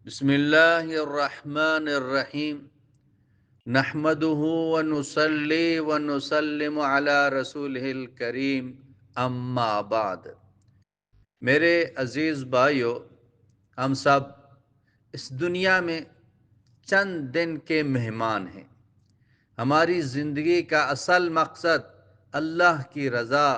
بسم اللہ الرحمن الرحیم نحمده ونصلی ونسلم علی رسولہ الکریم اما بعد۔ میرے عزیز بھائیو، ہم سب اس دنیا میں چند دن کے مہمان ہیں۔ ہماری زندگی کا اصل مقصد اللہ کی رضا،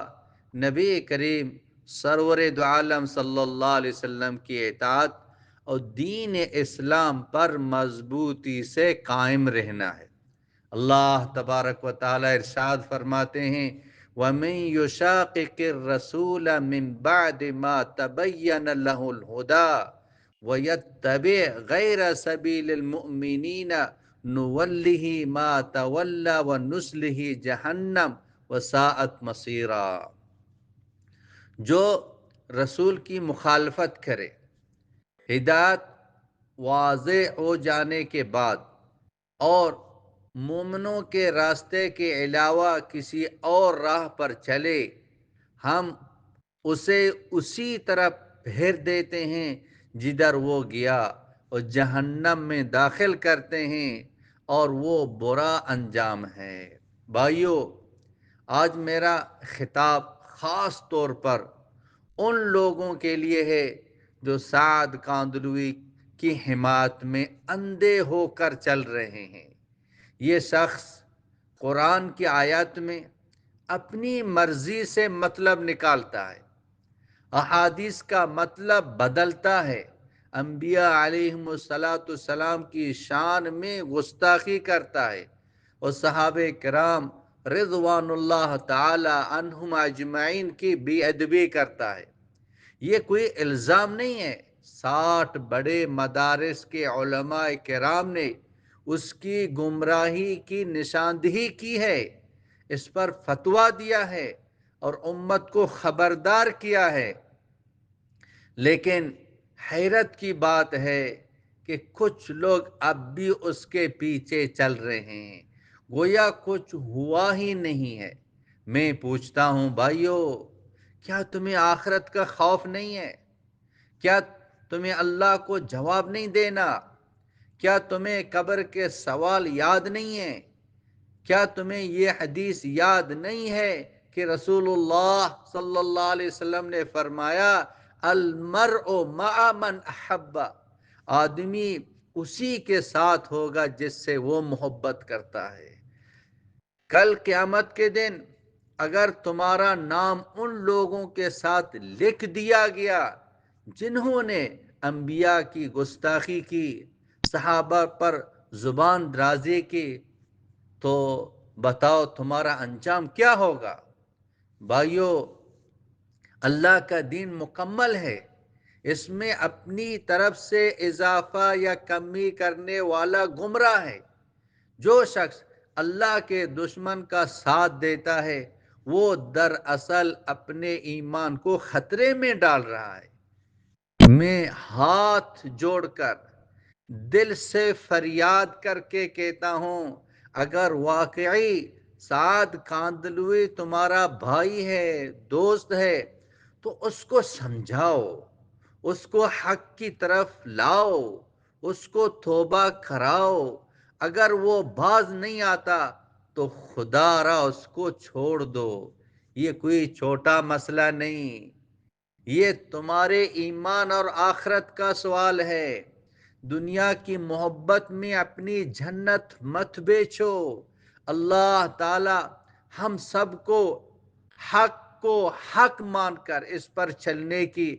نبی کریم سرور دو عالم صلی اللہ علیہ وسلم کی اطاعت اور دین اسلام پر مضبوطی سے قائم رہنا ہے۔ اللہ تبارک و تعالی ارشاد فرماتے ہیں وَمَن يُشَاقِقِ الرَّسُولَ مِن بَعْدِ مَا تَبَيَّنَ لَهُ الْهُدَى وَيَتَّبِعْ غَيْرَ سَبِيلِ الْمُؤْمِنِينَ نُوَلِّهِ مَا تَوَلَّى وَنُصْلِهِ جَهَنَّمَ وَسَاءَتْ مَصِيرًا۔ جو رسول کی مخالفت کرے، ہدایت واضح ہو جانے کے بعد اور مومنوں کے راستے کے علاوہ کسی اور راہ پر چلے، ہم اسے اسی طرف پھیر دیتے ہیں جدھر وہ گیا اور جہنم میں داخل کرتے ہیں، اور وہ برا انجام ہے۔ بھائیو، آج میرا خطاب خاص طور پر ان لوگوں کے لیے ہے جو سعد کاندلوی کی حمایت میں اندھے ہو کر چل رہے ہیں۔ یہ شخص قرآن کی آیات میں اپنی مرضی سے مطلب نکالتا ہے، احادیث کا مطلب بدلتا ہے، انبیاء علیہم السلام کی شان میں گستاخی کرتا ہے، اور صحابہ کرام رضوان اللہ تعالی عنہم اجمعین کی بے ادبی کرتا ہے۔ یہ کوئی الزام نہیں ہے، 60 بڑے مدارس کے علماء کرام نے اس کی گمراہی کی نشاندہی کی ہے، اس پر فتویٰ دیا ہے اور امت کو خبردار کیا ہے۔ لیکن حیرت کی بات ہے کہ کچھ لوگ اب بھی اس کے پیچھے چل رہے ہیں، گویا کچھ ہوا ہی نہیں ہے۔ میں پوچھتا ہوں بھائیو، کیا تمہیں آخرت کا خوف نہیں ہے؟ کیا تمہیں اللہ کو جواب نہیں دینا؟ کیا تمہیں قبر کے سوال یاد نہیں ہیں؟ کیا تمہیں یہ حدیث یاد نہیں ہے کہ رسول اللہ صلی اللہ علیہ وسلم نے فرمایا المرء مع من احب، آدمی اسی کے ساتھ ہوگا جس سے وہ محبت کرتا ہے۔ کل قیامت کے دن اگر تمہارا نام ان لوگوں کے ساتھ لکھ دیا گیا جنہوں نے انبیاء کی گستاخی کی، صحابہ پر زبان درازی کی، تو بتاؤ تمہارا انجام کیا ہوگا؟ بھائیو، اللہ کا دین مکمل ہے، اس میں اپنی طرف سے اضافہ یا کمی کرنے والا گمراہ ہے۔ جو شخص اللہ کے دشمن کا ساتھ دیتا ہے وہ دراصل اپنے ایمان کو خطرے میں ڈال رہا ہے۔ میں ہاتھ جوڑ کر دل سے فریاد کر کے کہتا ہوں، اگر واقعی سعد کاندلوی تمہارا بھائی ہے، دوست ہے، تو اس کو سمجھاؤ، اس کو حق کی طرف لاؤ، اس کو توبہ کراؤ۔ اگر وہ باز نہیں آتا تو خدا را اس کو چھوڑ دو۔ یہ کوئی چھوٹا مسئلہ نہیں، یہ تمہارے ایمان اور آخرت کا سوال ہے۔ دنیا کی محبت میں اپنی جنت مت بیچو۔ اللہ تعالی ہم سب کو حق مان کر اس پر چلنے کی،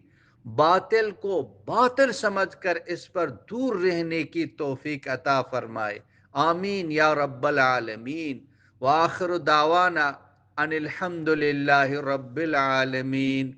باطل کو باطل سمجھ کر اس پر دور رہنے کی توفیق عطا فرمائے۔ آمین یا رب العالمین۔ وآخر دعوانا ان الحمد للہ رب العالمین۔